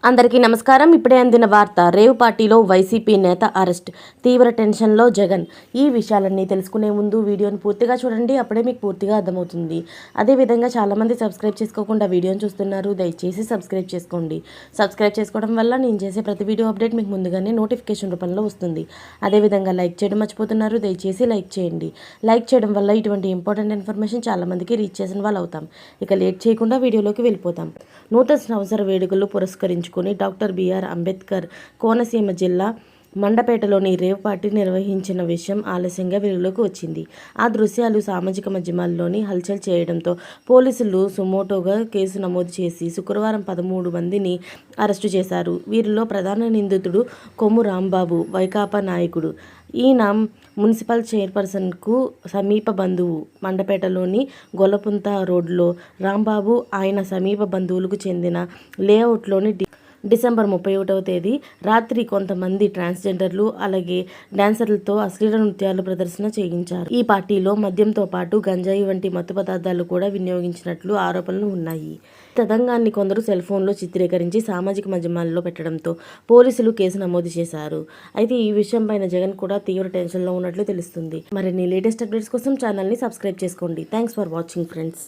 అందరికీ నమస్కారం. ఇప్పుడే అందిన వార్త. రేవ్ పార్టీలో వైసీపీ నేత అరెస్ట్, తీవ్ర టెన్షన్లో జగన్. ఈ విషయాలన్నీ తెలుసుకునే ముందు వీడియోని పూర్తిగా చూడండి, అప్పుడే మీకు పూర్తిగా అర్థమవుతుంది. అదేవిధంగా చాలామంది సబ్స్క్రైబ్ చేసుకోకుండా వీడియోని చూస్తున్నారు, దయచేసి సబ్స్క్రైబ్ చేసుకోండి. సబ్స్క్రైబ్ చేసుకోవడం వల్ల నేను చేసే ప్రతి వీడియో అప్డేట్ మీకు ముందుగానే నోటిఫికేషన్ రూపంలో వస్తుంది. అదేవిధంగా లైక్ చేయడం మర్చిపోతున్నారు, దయచేసి లైక్ చేయండి. లైక్ చేయడం వల్ల ఇటువంటి ఇంపార్టెంట్ ఇన్ఫర్మేషన్ చాలామందికి రీచ్ చేసిన వాళ్ళు అవుతాం. ఇక లేట్ చేయకుండా వీడియోలోకి వెళ్ళిపోతాం. నూతన సంవత్సర వేడుకలు పురస్కరించుకుని డాక్టర్ బిఆర్ అంబేద్కర్ కోనసీమ జిల్లా మండపేటలోని రేవ్ పార్టీ నిర్వహించిన విషయం ఆలస్యంగా వెలుగులోకి వచ్చింది. ఆ దృశ్యాలు సామాజిక మాధ్యమాల్లోని హల్చల్ చేయడంతో పోలీసులు సుమోటోగా కేసు నమోదు చేసి శుక్రవారం 13 మందిని అరెస్టు చేశారు. వీరిలో ప్రధాన నిందితుడు కొమ్ము రాంబాబు, వైకాపా నాయకుడు. ఈయన మున్సిపల్ చైర్పర్సన్కు సమీప బంధువు. మండపేటలోని గొల్లపుంత రోడ్లో రాంబాబు ఆయన సమీప బంధువులకు చెందిన లేఅవుట్లోని డిసెంబర్ 31వ తేదీ రాత్రి కొంతమంది ట్రాన్స్జెండర్లు అలాగే డాన్సర్లతో అశ్లీల నృత్యాలు ప్రదర్శన చేయించారు. ఈ పార్టీలో మద్యంతో పాటు గంజాయి వంటి మత్తు పదార్థాలు కూడా వినియోగించినట్లు ఆరోపణలు ఉన్నాయి. తతంగాన్ని కొందరు సెల్ ఫోన్లో చిత్రీకరించి సామాజిక మాధ్యమాల్లో పెట్టడంతో పోలీసులు కేసు నమోదు చేశారు. అయితే ఈ విషయం పైన జగన్ కూడా తీవ్ర టెన్షన్లో ఉన్నట్లు తెలుస్తుంది. మరిన్ని లేటెస్ట్ అప్డేట్స్ కోసం ఛానల్ని సబ్స్క్రైబ్ చేసుకోండి. Thanks for watching friends.